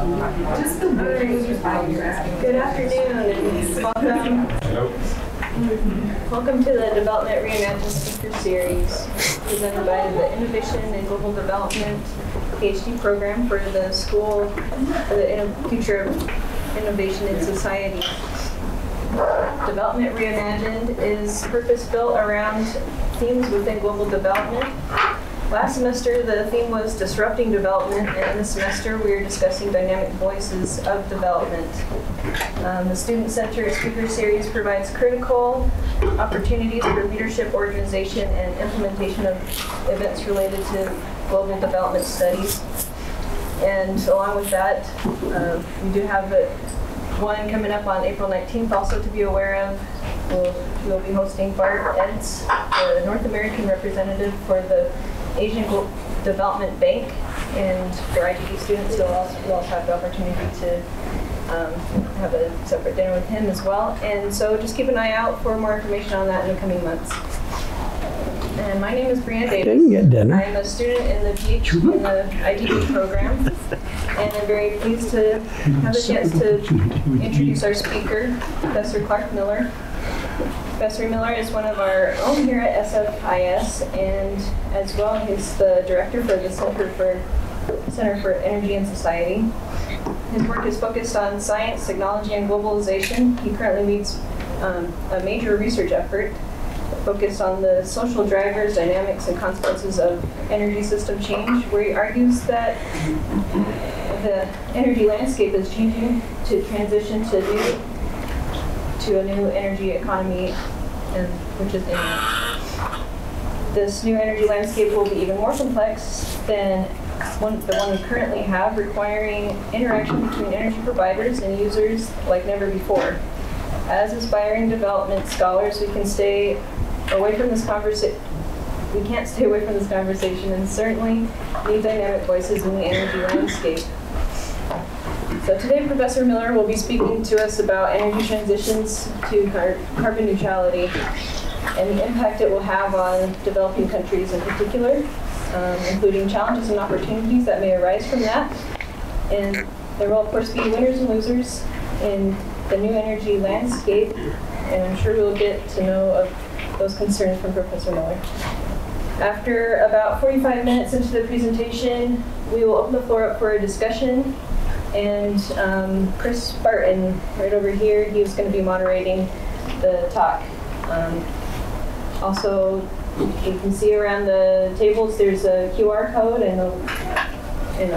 Good afternoon and welcome. Welcome to the Development Reimagined Speaker Series presented by the Innovation and Global Development PhD program for the School for the Future of Innovation in Society. Development Reimagined is purpose-built around themes within global development. Last semester, the theme was disrupting development, and this semester we are discussing dynamic voices of development. The Student-Centered Speaker Series provides critical opportunities for leadership, organization, and implementation of events related to global development studies. And along with that, we do have one coming up on April 19th also to be aware of. We'll be hosting Bart Entz, the North American representative for the Asian Development Bank, and for IGD students, we'll also have the opportunity to have a separate dinner with him as well. And so just keep an eye out for more information on that in the coming months. And my name is Brianna Davis. Didn't get dinner. I'm a student in the IGD program, and I'm very pleased to have the chance to introduce our speaker, Professor Clark Miller. Professor Miller is one of our own here at SFIS, and as well he's the director for the Center for Energy and Society. His work is focused on science, technology, and globalization. He currently leads a major research effort focused on the social drivers, dynamics, and consequences of energy system change, where he argues that the energy landscape is changing to transition to a new energy economy, which is imminent. This new energy landscape will be even more complex than the one we currently have, requiring interaction between energy providers and users like never before. As aspiring development scholars, we can't stay away from this conversation, and certainly need dynamic voices in the energy landscape. So today, Professor Miller will be speaking to us about energy transitions to carbon neutrality and the impact it will have on developing countries in particular, including challenges and opportunities that may arise from that. And there will, of course, be winners and losers in the new energy landscape, and I'm sure we'll get to know of those concerns from Professor Miller. After about 45 minutes into the presentation, we will open the floor up for a discussion. And Chris Barton, right over here, he was going to be moderating the talk. Also, you can see around the tables there's a QR code and a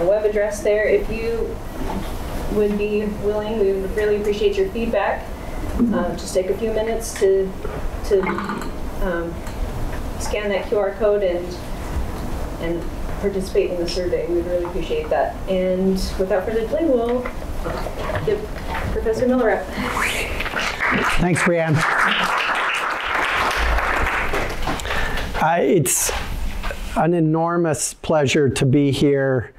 web address there. If you would be willing, we would really appreciate your feedback. Just take a few minutes to scan that QR code and participate in the survey. We'd really appreciate that. And without further delay, we'll give Professor Miller up. Thanks, Brianne. It's an enormous pleasure to be here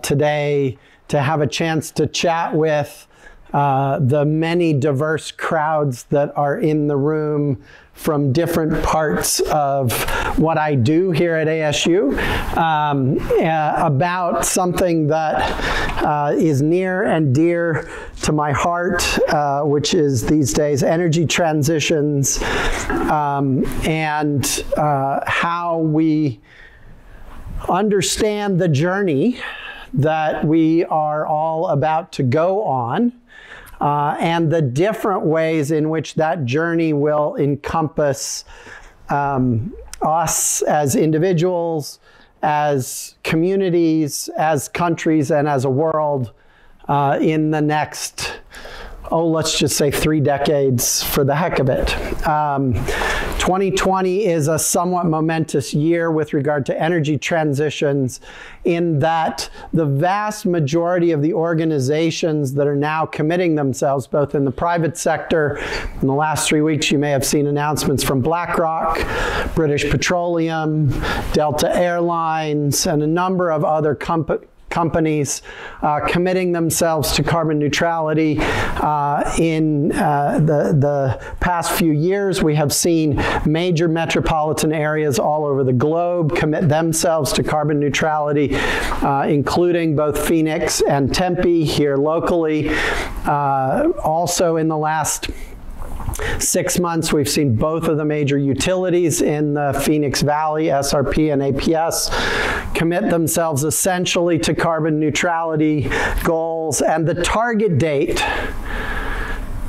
today, to have a chance to chat with the many diverse crowds that are in the room from different parts of what I do here at ASU about something that is near and dear to my heart, which is these days energy transitions and how we understand the journey that we are all about to go on. And the different ways in which that journey will encompass us as individuals, as communities, as countries, and as a world in the next, let's just say 3 decades for the heck of it. 2020 is a somewhat momentous year with regard to energy transitions, in that the vast majority of the organizations that are now committing themselves, both in the private sector, in the last 3 weeks you may have seen announcements from BlackRock, British Petroleum, Delta Airlines, and a number of other companies committing themselves to carbon neutrality. In the past few years, we have seen major metropolitan areas all over the globe commit themselves to carbon neutrality, including both Phoenix and Tempe here locally. Also in the last 6 months, we've seen both of the major utilities in the Phoenix Valley, SRP and APS, commit themselves essentially to carbon neutrality goals. And the target date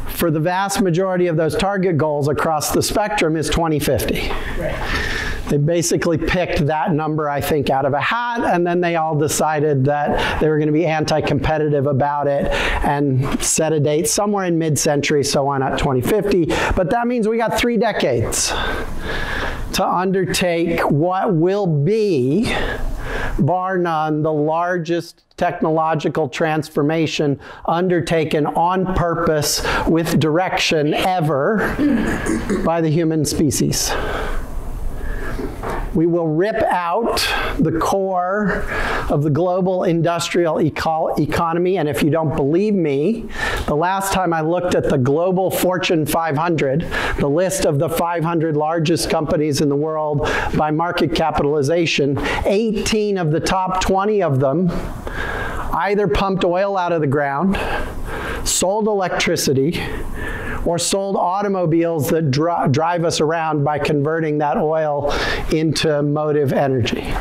for the vast majority of those target goals across the spectrum is 2050. Right. They basically picked that number, I think, out of a hat, and then they all decided that they were going to be anti-competitive about it and set a date somewhere in mid-century, so why not 2050? But that means we got 3 decades to undertake what will be, bar none, the largest technological transformation undertaken on purpose with direction ever by the human species. We will rip out the core of the global industrial economy. And if you don't believe me, the last time I looked at the global Fortune 500, the list of the 500 largest companies in the world by market capitalization, 18 of the top 20 of them either pumped oil out of the ground, sold electricity, or sold automobiles that drive us around by converting that oil into motive energy.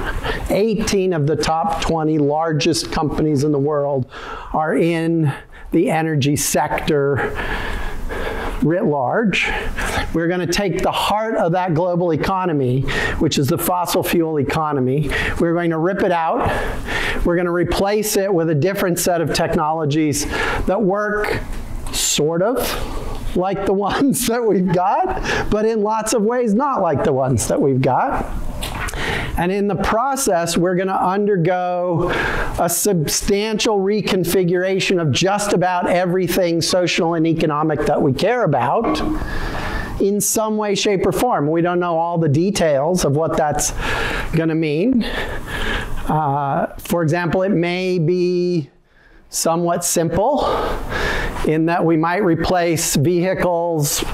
18 of the top 20 largest companies in the world are in the energy sector writ large. We're going to take the heart of that global economy, which is the fossil fuel economy. We're going to rip it out. We're going to replace it with a different set of technologies that work sort of like the ones that we've got, but in lots of ways not like the ones that we've got. And in the process, we're going to undergo a substantial reconfiguration of just about everything social and economic that we care about in some way, shape, or form. We don't know all the details of what that's going to mean. For example, it may be somewhat simple in that we might replace vehicles,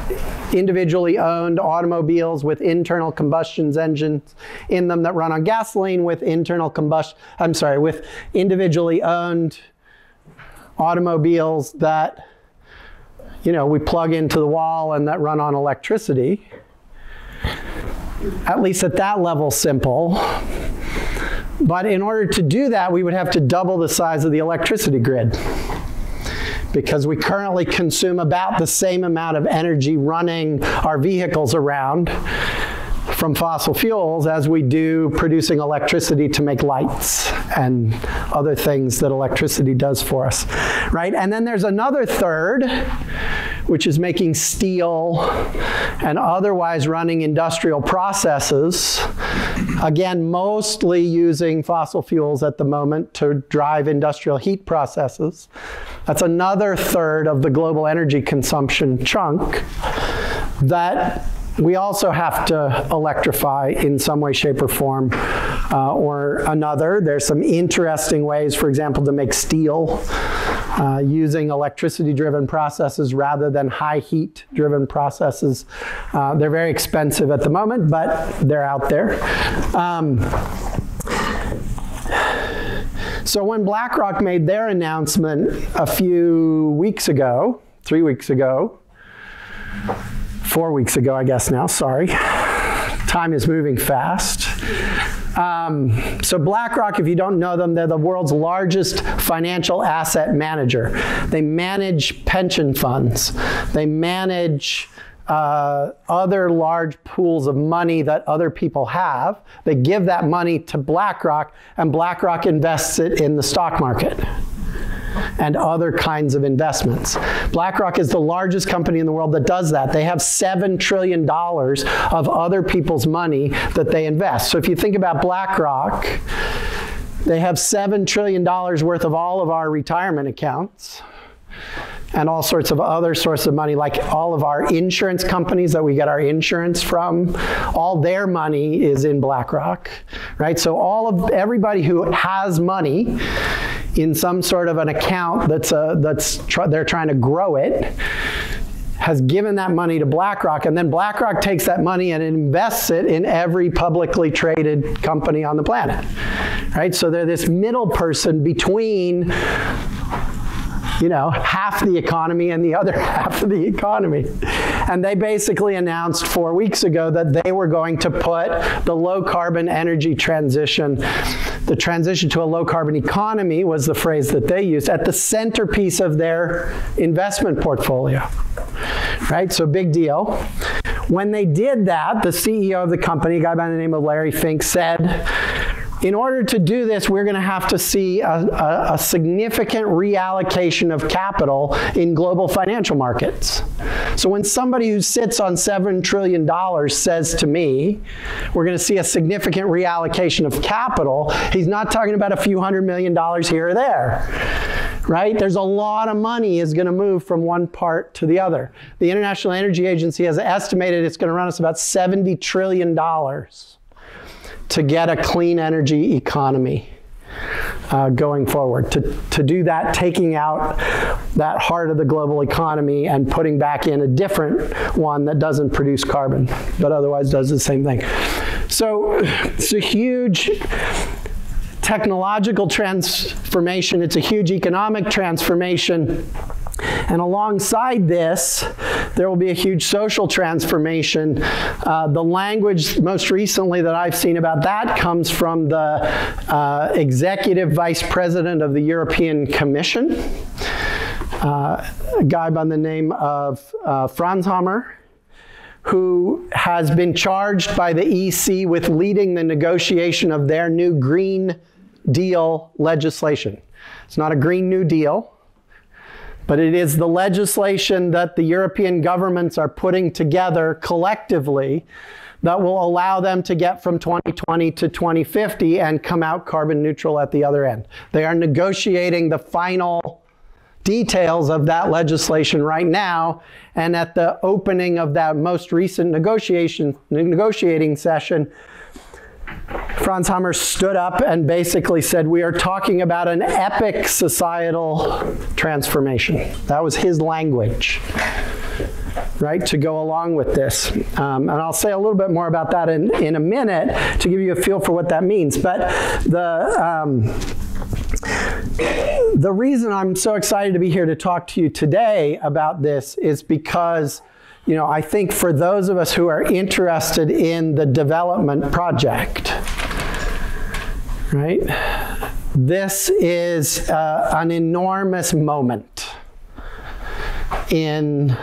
individually owned automobiles with internal combustion engines in them that run on gasoline with with individually owned automobiles that, we plug into the wall and that run on electricity. At least at that level, simple. But in order to do that, we would have to double the size of the electricity grid, because we currently consume about the same amount of energy running our vehicles around from fossil fuels as we do producing electricity to make lights and other things that electricity does for us, right? And then there's another third, which is making steel and otherwise running industrial processes, again, mostly using fossil fuels at the moment to drive industrial heat processes. That's another third of the global energy consumption chunk that we also have to electrify in some way, shape, or form or another. There's some interesting ways, for example, to make steel using electricity-driven processes rather than high heat-driven processes. They're very expensive at the moment, but they're out there. So when BlackRock made their announcement a few weeks ago, 3 weeks ago, 4 weeks ago, I guess now, sorry. Time is moving fast. So BlackRock, if you don't know them, they're the world's largest financial asset manager. They manage pension funds. They manage other large pools of money that other people have. They give that money to BlackRock, and BlackRock invests it in the stock market and other kinds of investments. BlackRock is the largest company in the world that does that. They have $7 trillion of other people's money that they invest. So if you think about BlackRock, they have $7 trillion worth of all of our retirement accounts. and all sorts of other sources of money, like all of our insurance companies that we get our insurance from, all their money is in BlackRock, right? So everybody who has money in some sort of an account they're trying to grow it, has given that money to BlackRock, and then BlackRock takes that money and invests it in every publicly traded company on the planet, right? So they're this middle person between, half the economy and the other half of the economy. And they basically announced 4 weeks ago that they were going to put the low-carbon energy transition, the transition to a low-carbon economy was the phrase that they used, at the centerpiece of their investment portfolio, right? So big deal. When they did that, the CEO of the company, a guy by the name of Larry Fink, said, in order to do this, we're going to have to see a significant reallocation of capital in global financial markets. So when somebody who sits on $7 trillion says to me, we're going to see a significant reallocation of capital, he's not talking about a few $100 million here or there, right? There's a lot of money is going to move from one part to the other. The International Energy Agency has estimated it's going to run us about $70 trillion to get a clean energy economy going forward. To do that, taking out that heart of the global economy and putting back in a different one that doesn't produce carbon, but otherwise does the same thing. So it's a huge technological transformation. It's a huge economic transformation. And alongside this, there will be a huge social transformation. The language most recently that I've seen about that comes from the executive vice president of the European Commission, a guy by the name of Frans Timmermans, who has been charged by the EC with leading the negotiation of their new Green Deal legislation. It's not a Green New Deal, but it is the legislation that the European governments are putting together collectively that will allow them to get from 2020 to 2050 and come out carbon neutral at the other end. They are negotiating the final details of that legislation right now, and at the opening of that most recent negotiating session, Frans Timmermans stood up and basically said, we are talking about an epic societal transformation. That was his language, right, to go along with this. And I'll say a little bit more about that in a minute to give you a feel for what that means. But the reason I'm so excited to be here to talk to you today about this is because I think for those of us who are interested in the development project, right, this is an enormous moment in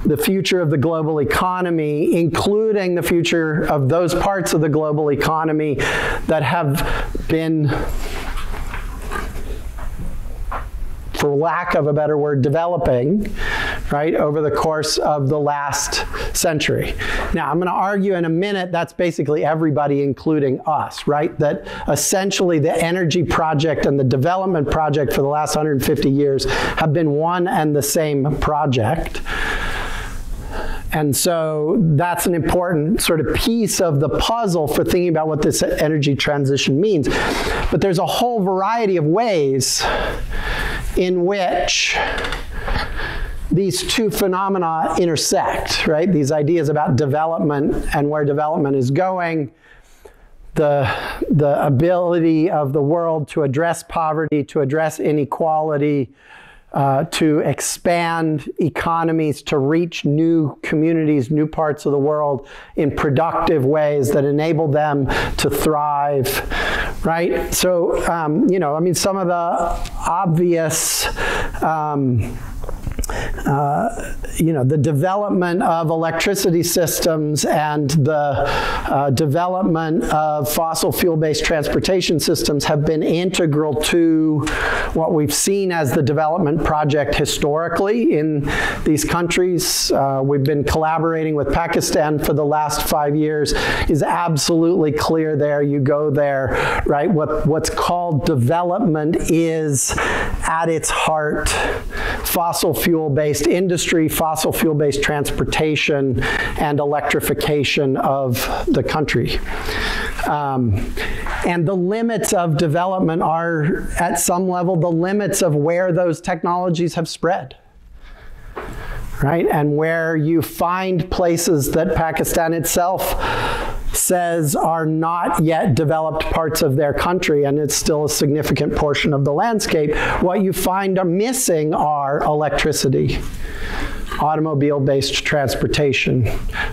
the future of the global economy, including the future of those parts of the global economy that have been, for lack of a better word, developing, right, over the course of the last century. Now, I'm going to argue in a minute that's basically everybody, including us, right? That essentially the energy project and the development project for the last 150 years have been one and the same project. And so that's an important sort of piece of the puzzle for thinking about what this energy transition means. But there's a whole variety of ways in which these two phenomena intersect, right? These ideas about development and where development is going, the ability of the world to address poverty, to address inequality, to expand economies, to reach new communities, new parts of the world in productive ways that enable them to thrive, right? So, I mean, some of the obvious the development of electricity systems and the development of fossil fuel-based transportation systems have been integral to what we've seen as the development project historically in these countries. We've been collaborating with Pakistan for the last 5 years. It's absolutely clear there. You go there, right? What's called development is at its heart fossil fuel-based industry, fossil fuel-based transportation, and electrification of the country. And the limits of development are, at some level, the limits of where those technologies have spread. Right? And where you find places that Pakistan itself says are not yet developed parts of their country, and it's still a significant portion of the landscape, what you find are missing are electricity, automobile-based transportation,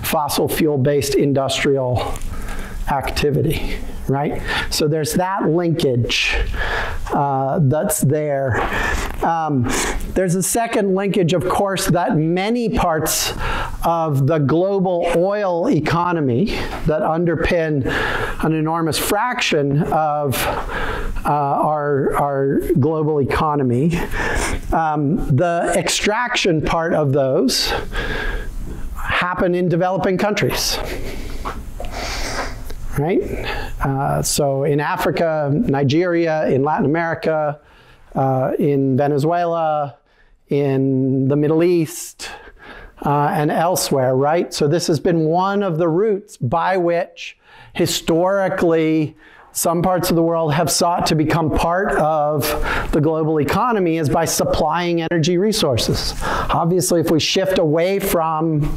fossil fuel-based industrial activity, right? So there's that linkage that's there. There's a second linkage, of course, that many parts of the global oil economy that underpin an enormous fraction of our global economy, the extraction part of those happen in developing countries. Right? So in Africa, Nigeria, in Latin America, in Venezuela, in the Middle East, and elsewhere, right? So this has been one of the routes by which historically some parts of the world have sought to become part of the global economy is by supplying energy resources. Obviously, if we shift away from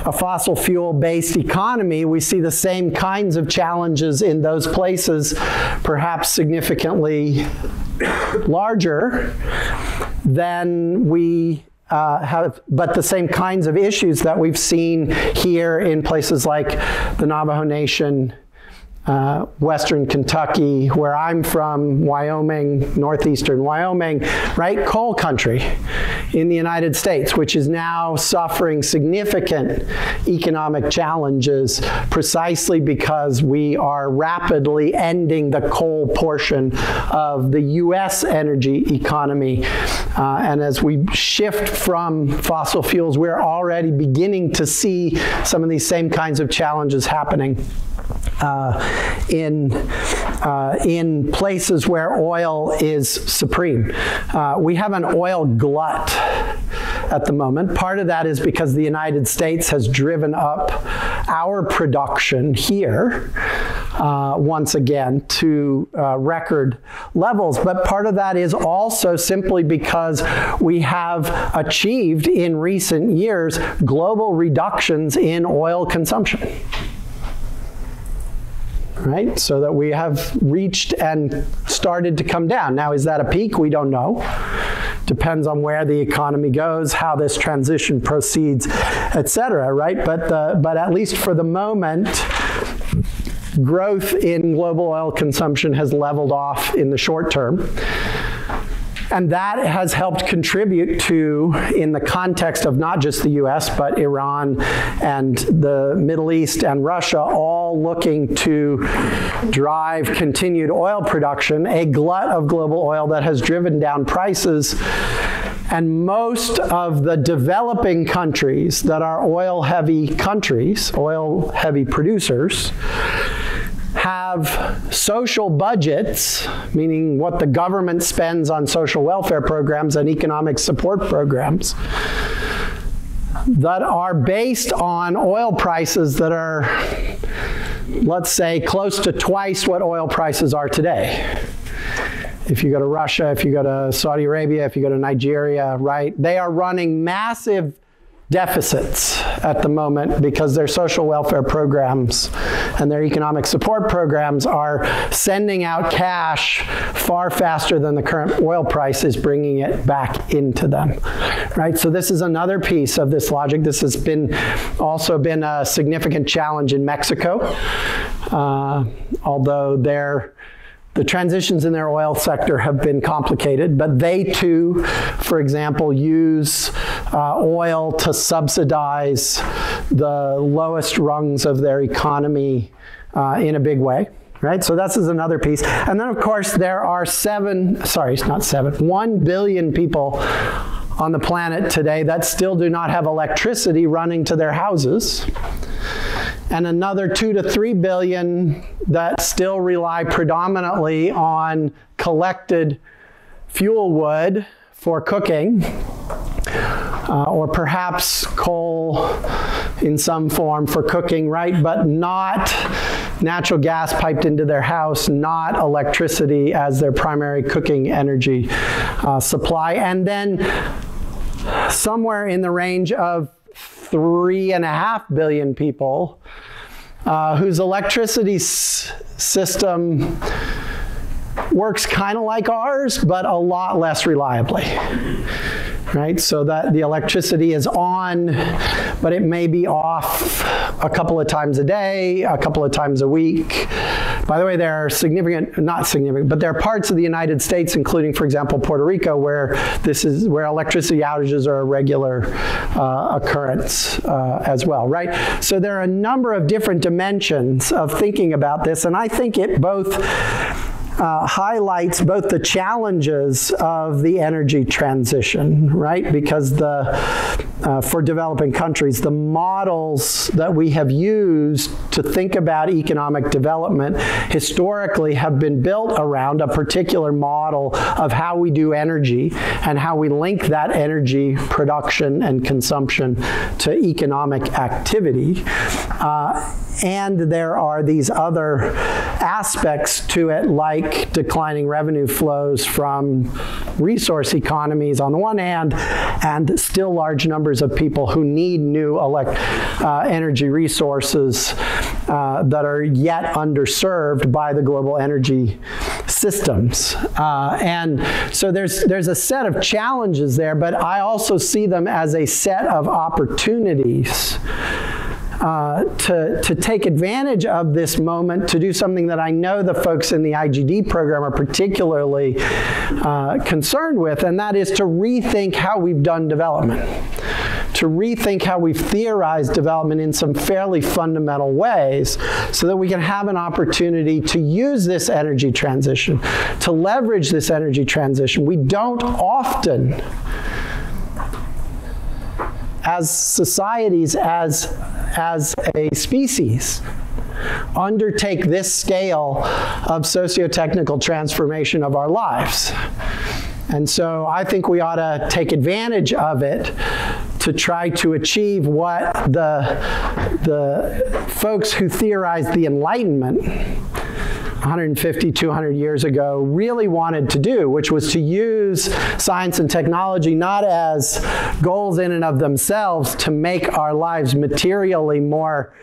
a fossil fuel-based economy, we see the same kinds of challenges in those places, perhaps significantly larger than we have, but the same kinds of issues that we've seen here in places like the Navajo Nation, Western Kentucky, where I'm from, Wyoming, northeastern Wyoming, right? Coal country in the United States, which is now suffering significant economic challenges precisely because we are rapidly ending the coal portion of the US energy economy. And as we shift from fossil fuels, we're already beginning to see some of these same kinds of challenges happening in places where oil is supreme. We have an oil glut at the moment. Part of that is because the United States has driven up our production here once again to record levels. But part of that is also simply because we have achieved in recent years global reductions in oil consumption. Right? So that we have reached and started to come down. Now, is that a peak? We don't know. Depends on where the economy goes, how this transition proceeds, et cetera, right? But at least for the moment, growth in global oil consumption has leveled off in the short term. And that has helped contribute to, in the context of not just the US, but Iran and the Middle East and Russia, all looking to drive continued oil production, a glut of global oil that has driven down prices. And most of the developing countries that are oil-heavy countries, oil-heavy producers, have social budgets, meaning what the government spends on social welfare programs and economic support programs, that are based on oil prices that are, let's say, close to twice what oil prices are today. If you go to Russia, if you go to Saudi Arabia, if you go to Nigeria, right, they are running massive deficits at the moment because their social welfare programs and their economic support programs are sending out cash far faster than the current oil price is bringing it back into them, right? So this is another piece of this logic. This has also been a significant challenge in Mexico, although the transitions in their oil sector have been complicated, but they too, for example, use oil to subsidize the lowest rungs of their economy in a big way, right? So this is another piece. And then, of course, there are 1 billion people on the planet today that still do not have electricity running to their houses, and another 2 to 3 billion that still rely predominantly on collected fuel wood for cooking, or perhaps coal in some form for cooking, right? But not natural gas piped into their house, not electricity as their primary cooking energy supply. And then somewhere in the range of 3.5 billion people whose electricity system works kind of like ours, but a lot less reliably. Right? So that the electricity is on, but it may be off a couple of times a day, a couple of times a week. By the way, there are not significant, but there are parts of the United States, including, for example, Puerto Rico, where electricity outages are a regular occurrence as well, right? So there are a number of different dimensions of thinking about this, and I think it both highlights both the challenges of the energy transition, right? Because for developing countries, the models that we have used to think about economic development historically have been built around a particular model of how we do energy and how we link that energy production and consumption to economic activity. And there are these other aspects to it, like declining revenue flows from resource economies on the one hand, and still large numbers of people who need new energy resources that are yet underserved by the global energy systems. And so there's a set of challenges there, but I also see them as a set of opportunities to take advantage of this moment to do something that I know the folks in the IGD program are particularly concerned with, and that is to rethink how we've done development, to rethink how we've theorized development in some fairly fundamental ways so that we can have an opportunity to use this energy transition, to leverage this energy transition. We don't often, as societies, as a species, undertake this scale of socio-technical transformation of our lives. And so I think we ought to take advantage of it to try to achieve what the folks who theorized the Enlightenment 150, 200 years ago really wanted to do, which was to use science and technology not as goals in and of themselves to make our lives materially more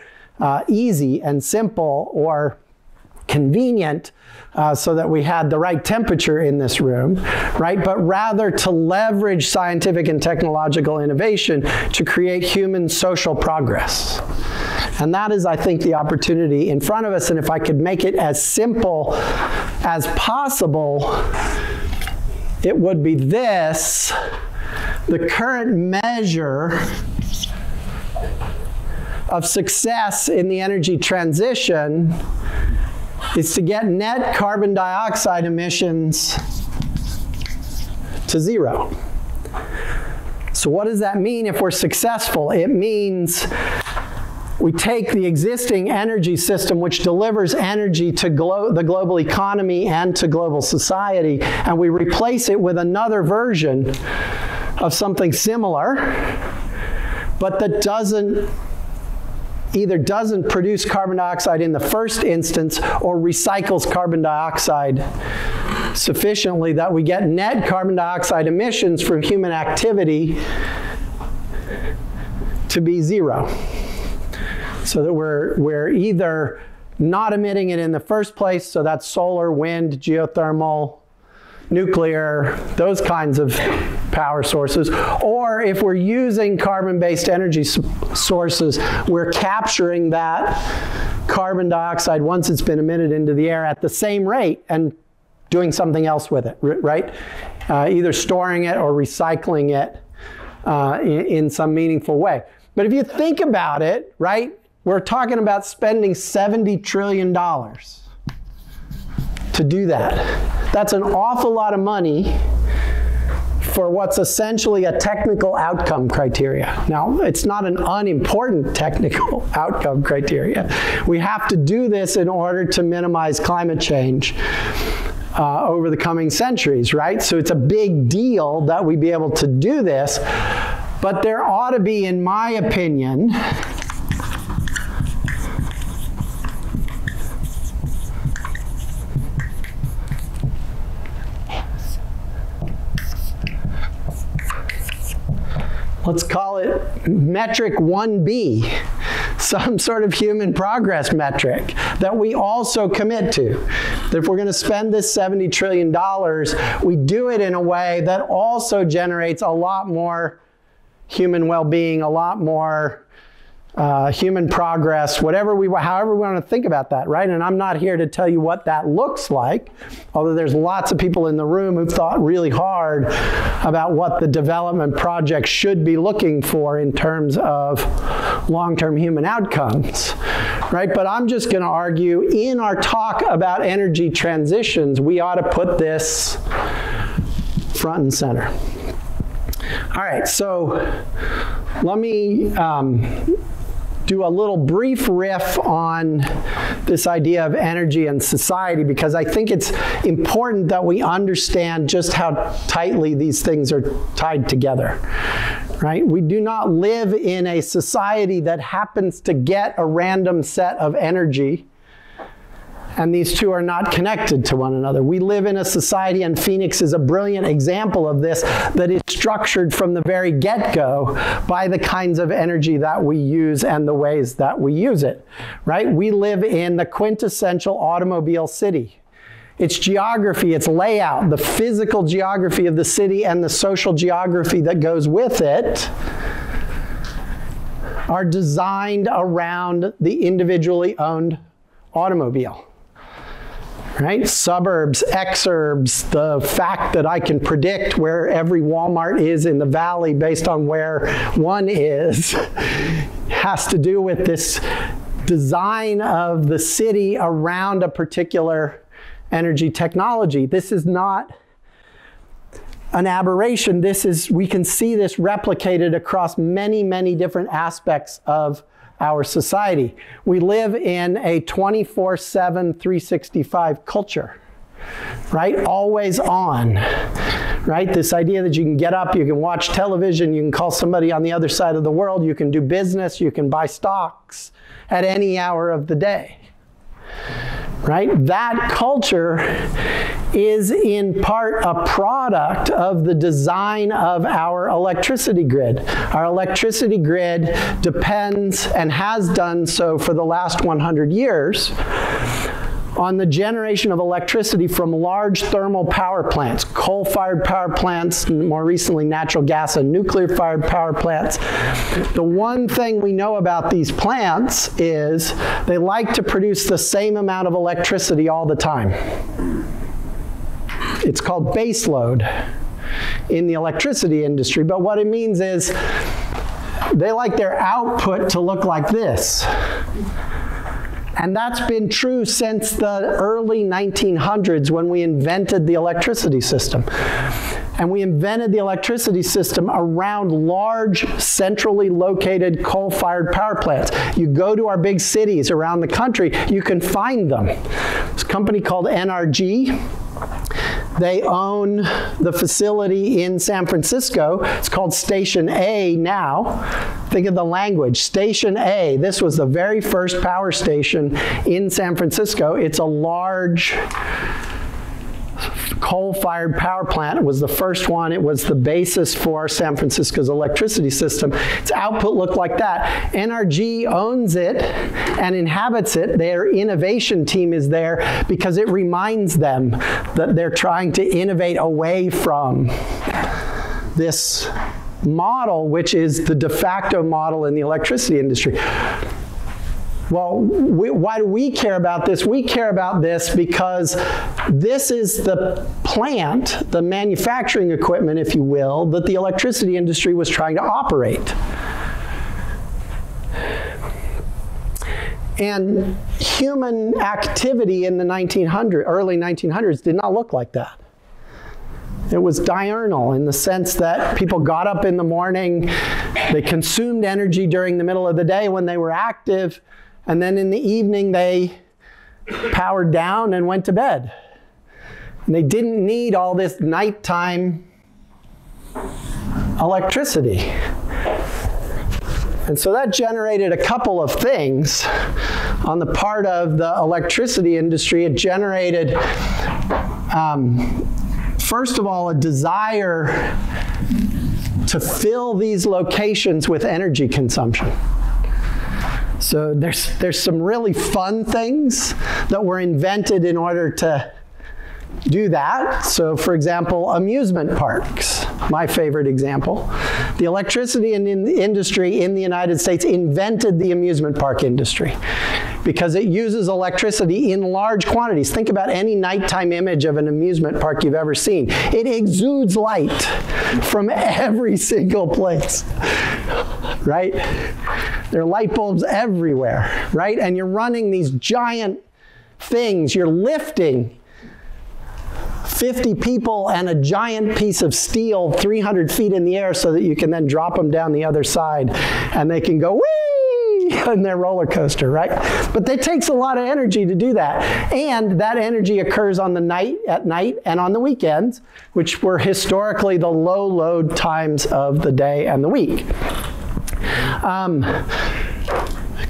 easy and simple or convenient so that we had the right temperature in this room, right? But rather to leverage scientific and technological innovation to create human social progress. And that is, I think, the opportunity in front of us. And if I could make it as simple as possible, it would be this. The current measure of success in the energy transition is to get net carbon dioxide emissions to zero. So what does that mean if we're successful? It means we take the existing energy system, which delivers energy to the global economy and to global society, and we replace it with another version of something similar, but that either doesn't produce carbon dioxide in the first instance or recycles carbon dioxide sufficiently that we get net carbon dioxide emissions from human activity to be zero. So that we're either not emitting it in the first place, so that's solar, wind, geothermal, nuclear, those kinds of power sources, or if we're using carbon-based energy sources, we're capturing that carbon dioxide once it's been emitted into the air at the same rate and doing something else with it, right? Either storing it or recycling it in some meaningful way. But if you think about it, right, we're talking about spending $70 trillion to do that. That's an awful lot of money for what's essentially a technical outcome criteria. Now, it's not an unimportant technical outcome criteria. We have to do this in order to minimize climate change. over the coming centuries, right? So it's a big deal that we be able to do this. But there ought to be, in my opinion, let's call it metric 1B, some sort of human progress metric that we also commit to. That if we're going to spend this $70 trillion, we do it in a way that also generates a lot more human well-being, a lot more human progress, however we want to think about that, right? And I'm not here to tell you what that looks like, although there's lots of people in the room who've thought really hard about what the development project should be looking for in terms of long-term human outcomes, right? But I'm just going to argue in our talk about energy transitions, we ought to put this front and center. All right, so let me do a little brief riff on this idea of energy and society, because I think it's important that we understand just how tightly these things are tied together, right? We do not live in a society that happens to get a random set of energy, and these two are not connected to one another. We live in a society, and Phoenix is a brilliant example of this, that is structured from the very get-go by the kinds of energy that we use and the ways that we use it, right? We live in the quintessential automobile city. Its geography, its layout, the physical geography of the city and the social geography that goes with it are designed around the individually owned automobile. Right? Suburbs, exurbs, the fact that I can predict where every Walmart is in the valley based on where one is, has to do with this design of the city around a particular energy technology. This is not an aberration. We can see this replicated across many, many different aspects of our society. We live in a 24/7, 365 culture, right? Always on, right? This idea that you can get up, you can watch television, you can call somebody on the other side of the world, you can do business, you can buy stocks at any hour of the day, right? That culture is in part a product of the design of our electricity grid. Our electricity grid depends, and has done so for the last 100 years, on the generation of electricity from large thermal power plants, coal-fired power plants, more recently natural gas and nuclear-fired power plants. The one thing we know about these plants is they like to produce the same amount of electricity all the time. It's called base load in the electricity industry, but what it means is they like their output to look like this. And that's been true since the early 1900s when we invented the electricity system. And we invented the electricity system around large, centrally located coal-fired power plants. You go to our big cities around the country, you can find them. There's a company called NRG. They own the facility in San Francisco. It's called Station A now. Think of the language. Station A. This was the very first power station in San Francisco. It's a large coal-fired power plant. It was the first one. It was the basis for San Francisco's electricity system. Its output looked like that. NRG owns it and inhabits it. Their innovation team is there because it reminds them that they're trying to innovate away from this model, which is the de facto model in the electricity industry. Well, why do we care about this? We care about this because this is the plant, the manufacturing equipment, if you will, that the electricity industry was trying to operate. And human activity in the early 1900s did not look like that. It was diurnal in the sense that people got up in the morning, they consumed energy during the middle of the day when they were active, and then in the evening they powered down and went to bed. And they didn't need all this nighttime electricity. And so that generated a couple of things on the part of the electricity industry. It generated, first of all, a desire to fill these locations with energy consumption. So there's some really fun things that were invented in order to do that. So for example, amusement parks, my favorite example. The electricity industry in the United States invented the amusement park industry because it uses electricity in large quantities. Think about any nighttime image of an amusement park you've ever seen. It exudes light from every single place, right? There are light bulbs everywhere, right? And you're running these giant things. You're lifting 50 people and a giant piece of steel 300 feet in the air so that you can then drop them down the other side and they can go whee on their roller coaster, right? But it takes a lot of energy to do that. And that energy occurs at night and on the weekends, which were historically the low load times of the day and the week.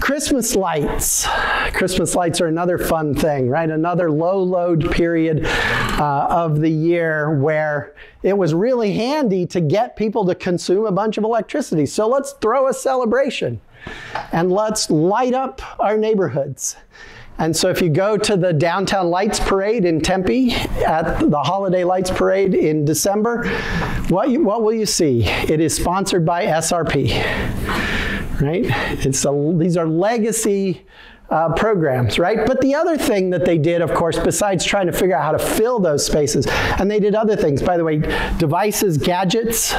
Christmas lights. Christmas lights are another fun thing, right? Another low load period of the year where it was really handy to get people to consume a bunch of electricity. So let's throw a celebration and let's light up our neighborhoods. And so if you go to the Downtown Lights Parade in Tempe, at the Holiday Lights Parade in December, what will you see? It is sponsored by SRP. Right? These are legacy programs, right? But the other thing that they did, of course, besides trying to figure out how to fill those spaces, and they did other things, by the way, devices, gadgets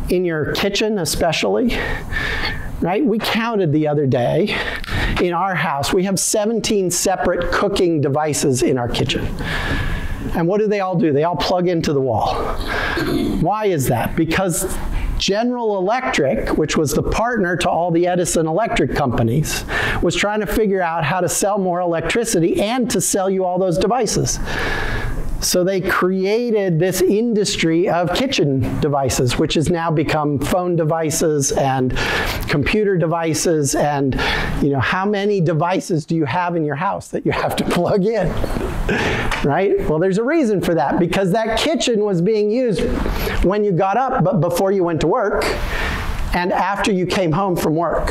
in your kitchen especially, right? We counted the other day in our house, we have 17 separate cooking devices in our kitchen. And what do? They all plug into the wall. Why is that? Because General Electric, which was the partner to all the Edison electric companies, was trying to figure out how to sell more electricity and to sell you all those devices. So they created this industry of kitchen devices, which has now become phone devices and computer devices. And how many devices do you have in your house that you have to plug in? Right? Well, there's a reason for that, because that kitchen was being used when you got up, but before you went to work, and after you came home from work.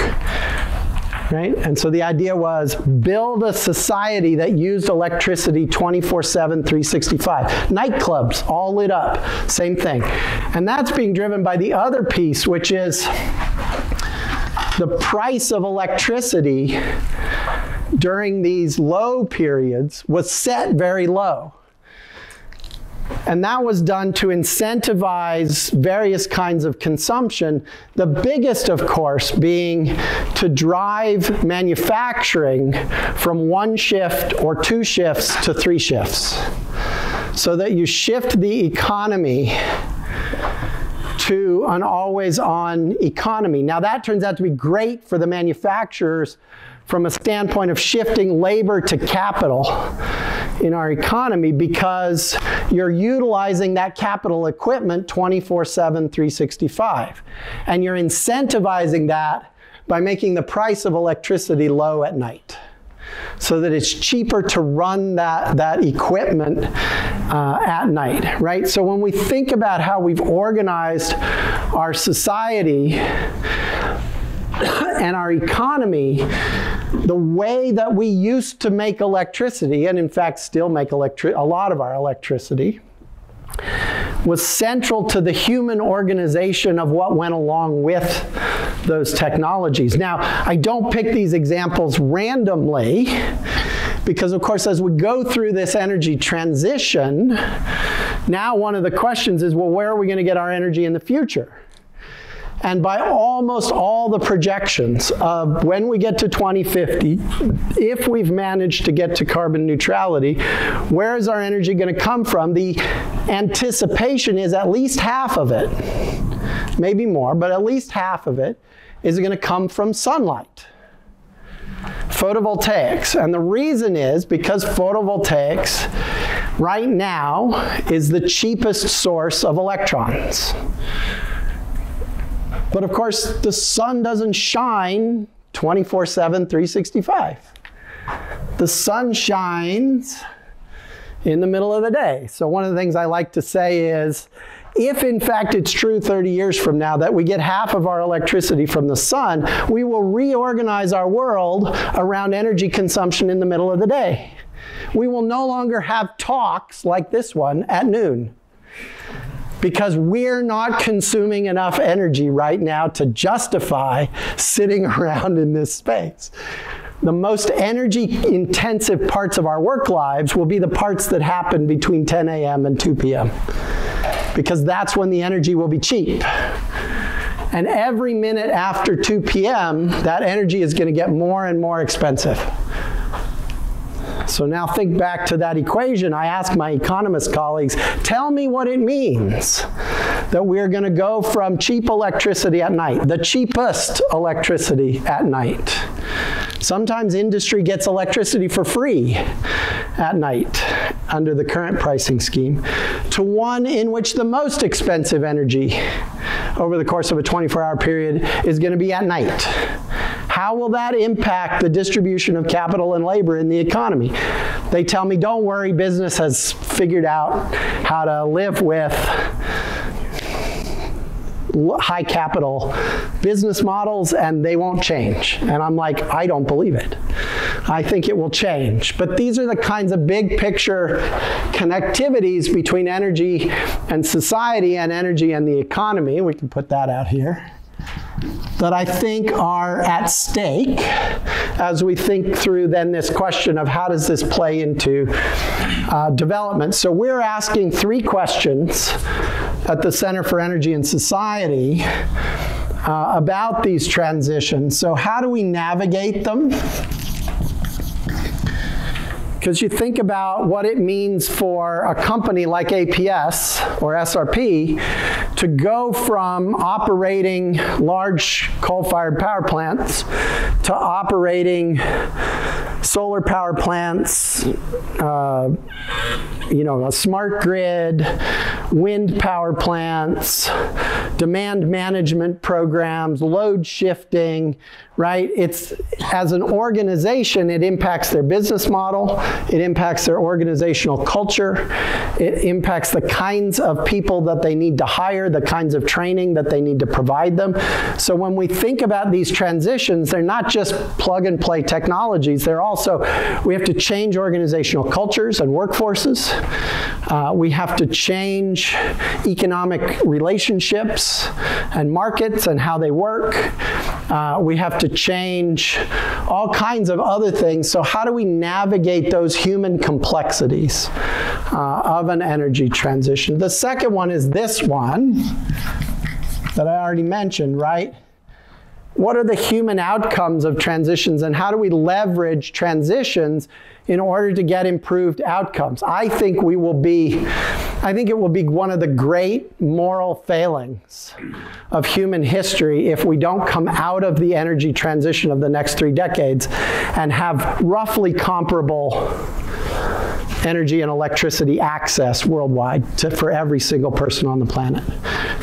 Right? And so the idea was build a society that used electricity 24/7, 365. Nightclubs, all lit up, same thing. And that's being driven by the other piece, which is the price of electricity during these low periods was set very low. And that was done to incentivize various kinds of consumption, the biggest, of course, being to drive manufacturing from 1 shift or 2 shifts to 3 shifts, so that you shift the economy to an always-on economy. Now, that turns out to be great for the manufacturers from a standpoint of shifting labor to capital in our economy, because you're utilizing that capital equipment 24/7, 365. And you're incentivizing that by making the price of electricity low at night, so that it's cheaper to run that equipment at night, right? So when we think about how we've organized our society and our economy, the way that we used to make electricity, and in fact still make a lot of our electricity, was central to the human organization of what went along with those technologies. Now, I don't pick these examples randomly, because of course as we go through this energy transition, now one of the questions is, well, where are we going to get our energy in the future? And by almost all the projections of when we get to 2050, if we've managed to get to carbon neutrality, where is our energy going to come from? The anticipation is at least half of it, maybe more, but at least half of it is going to come from sunlight. Photovoltaics. And the reason is because photovoltaics right now is the cheapest source of electrons. But of course, the sun doesn't shine 24/7, 365. The sun shines in the middle of the day. So one of the things I like to say is, if in fact it's true 30 years from now that we get half of our electricity from the sun, we will reorganize our world around energy consumption in the middle of the day. We will no longer have talks like this one at noon, because we're not consuming enough energy right now to justify sitting around in this space. The most energy-intensive parts of our work lives will be the parts that happen between 10 a.m. and 2 p.m. because that's when the energy will be cheap. And every minute after 2 p.m., that energy is going to get more and more expensive. So now think back to that equation. I ask my economist colleagues, tell me what it means that we're going to go from cheap electricity at night, the cheapest electricity at night. Sometimes industry gets electricity for free at night under the current pricing scheme, to one in which the most expensive energy over the course of a 24-hour period is going to be at night. How will that impact the distribution of capital and labor in the economy? They tell me, don't worry, business has figured out how to live with high capital business models and they won't change. And I'm like, I don't believe it. I think it will change. But these are the kinds of big picture connectivities between energy and society and energy and the economy, we can put that out here, that I think are at stake as we think through then this question of how does this play into development. So we're asking 3 questions at the Center for Energy and Society about these transitions. So how do we navigate them? Because you think about what it means for a company like APS or SRP to go from operating large coal-fired power plants to operating solar power plants, a smart grid, wind power plants, demand management programs, load shifting, right? It's, as an organization, it impacts their business model, it impacts their organizational culture, it impacts the kinds of people that they need to hire, the kinds of training that they need to provide them. So when we think about these transitions, they're not just plug and play technologies, they're also, we have to change organizational cultures and workforces. We have to change economic relationships and markets and how they work. We have to change all kinds of other things. So how do we navigate those human complexities of an energy transition? The second one is this one that I already mentioned, right? What are the human outcomes of transitions and how do we leverage transitions in order to get improved outcomes? I think it will be one of the great moral failings of human history if we don't come out of the energy transition of the next 3 decades and have roughly comparable energy and electricity access worldwide for every single person on the planet.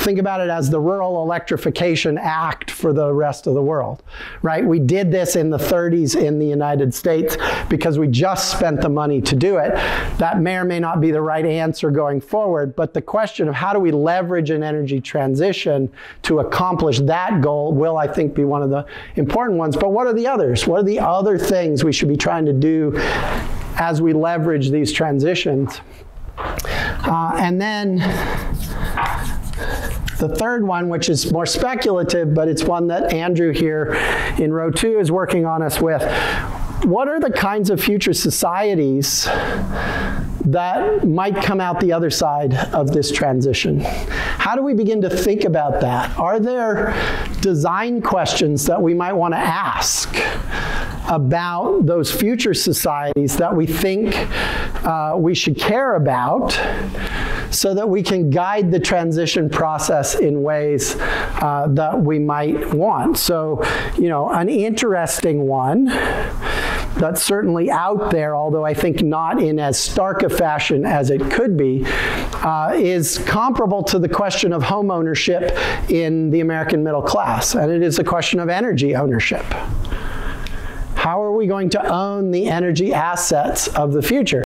Think about it as the Rural Electrification Act for the rest of the world, right? We did this in the 30s in the United States because we just spent the money to do it. That may or may not be the right answer going forward, but the question of how do we leverage an energy transition to accomplish that goal will, I think, be one of the important ones. But what are the others? What are the other things we should be trying to do as we leverage these transitions? And then the third one, which is more speculative, but it's one that Andrew here in row 2 is working on us with. What are the kinds of future societies that might come out the other side of this transition? How do we begin to think about that? Are there design questions that we might want to ask about those future societies that we think we should care about so that we can guide the transition process in ways that we might want? So, an interesting one that's certainly out there, although I think not in as stark a fashion as it could be, is comparable to the question of home ownership in the American middle class, and it is a question of energy ownership. How are we going to own the energy assets of the future?